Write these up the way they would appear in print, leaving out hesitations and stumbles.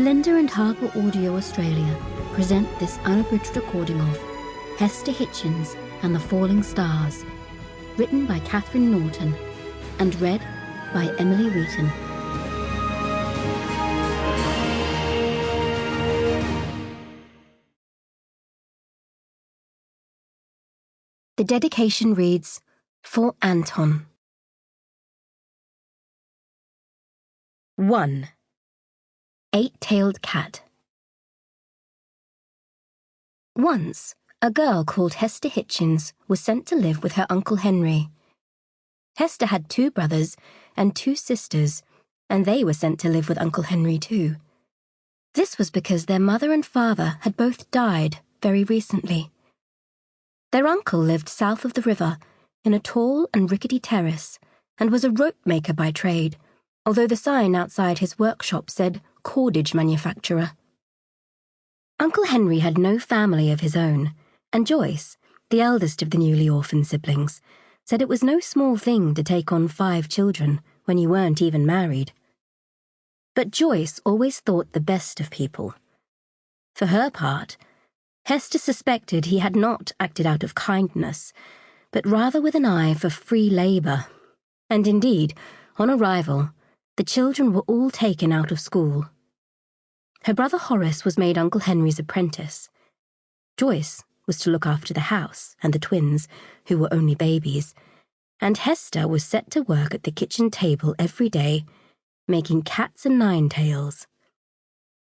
Belinda and HarperAudio Australia present this unabridged recording of Hester Hitchins and the Falling Stars, written by Catherine Norton and read by Emily Wheaton. The dedication reads, "For Anton." 1. Eight-tailed cat. Once, a girl called Hester Hitchins was sent to live with her Uncle Henry. Hester had 2 brothers and 2 sisters, and they were sent to live with Uncle Henry too. This was because their mother and father had both died very recently. Their uncle lived south of the river in a tall and rickety terrace and was a rope maker by trade, although the sign outside his workshop said cordage manufacturer. Uncle Henry had no family of his own, and Joyce, the eldest of the newly orphaned siblings, said it was no small thing to take on 5 children when you weren't even married. But Joyce always thought the best of people. For her part, Hester suspected he had not acted out of kindness, but rather with an eye for free labour. And indeed, on arrival, the children were all taken out of school. Her brother Horace was made Uncle Henry's apprentice. Joyce was to look after the house and the twins, who were only babies, and Hester was set to work at the kitchen table every day, making cats and nine-tails.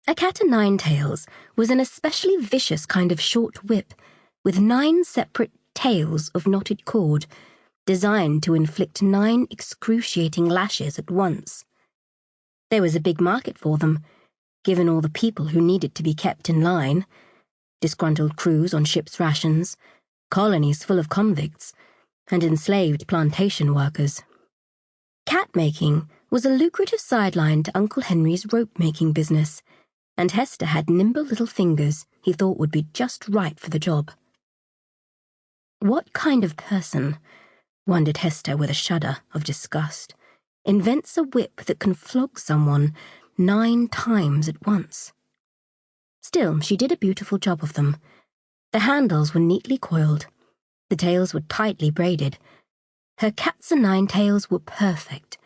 A cat and nine-tails was an especially vicious kind of short whip with 9 separate tails of knotted cord, designed to inflict 9 excruciating lashes at once. There was a big market for them, given all the people who needed to be kept in line: disgruntled crews on ships' rations, colonies full of convicts, and enslaved plantation workers. Cat-making was a lucrative sideline to Uncle Henry's rope-making business, and Hester had nimble little fingers he thought would be just right for the job. What kind of person, wondered Hester with a shudder of disgust, invents a whip that can flog someone 9 times at once? Still, she did a beautiful job of them. The handles were neatly coiled. The tails were tightly braided. Her cats and nine-tails were perfect.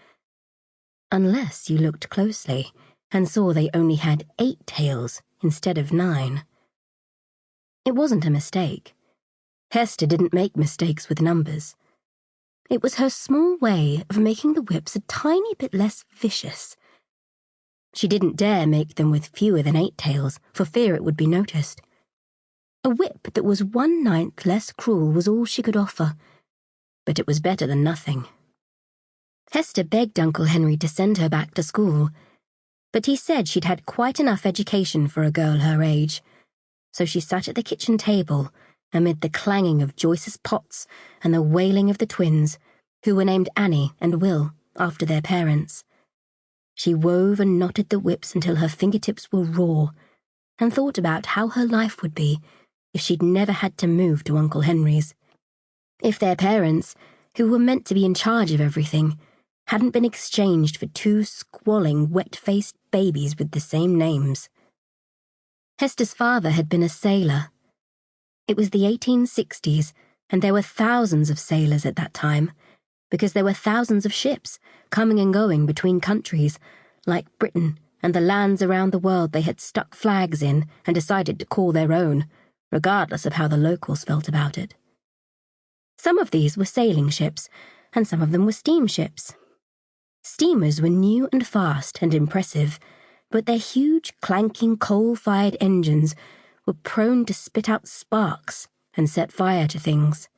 Unless you looked closely and saw they only had 8 tails instead of 9. It wasn't a mistake. Hester didn't make mistakes with numbers. It was her small way of making the whips a tiny bit less vicious. She didn't dare make them with fewer than 8 tails for fear it would be noticed. A whip that was 1/9 less cruel was all she could offer, but it was better than nothing. Hester begged Uncle Henry to send her back to school, but he said she'd had quite enough education for a girl her age, so she sat at the kitchen table amid the clanging of Joyce's pots and the wailing of the twins, who were named Annie and Will after their parents. She wove and knotted the whips until her fingertips were raw, and thought about how her life would be if she'd never had to move to Uncle Henry's. If their parents, who were meant to be in charge of everything, hadn't been exchanged for 2 squalling, wet-faced babies with the same names. Hester's father had been a sailor. It was the 1860s, and there were thousands of sailors at that time, because there were thousands of ships coming and going between countries, like Britain and the lands around the world they had stuck flags in and decided to call their own, regardless of how the locals felt about it. Some of these were sailing ships, and some of them were steamships. Steamers were new and fast and impressive, but their huge, clanking, coal-fired engines were prone to spit out sparks and set fire to things.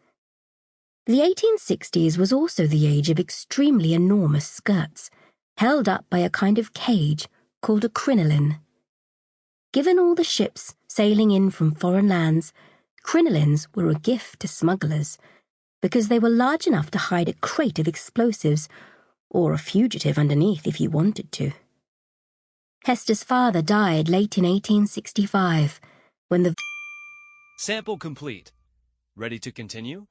The 1860s was also the age of extremely enormous skirts, held up by a kind of cage called a crinoline. Given all the ships sailing in from foreign lands, crinolines were a gift to smugglers, because they were large enough to hide a crate of explosives, or a fugitive underneath if you wanted to. Hester's father died late in 1865, when the... Sample complete. Ready to continue?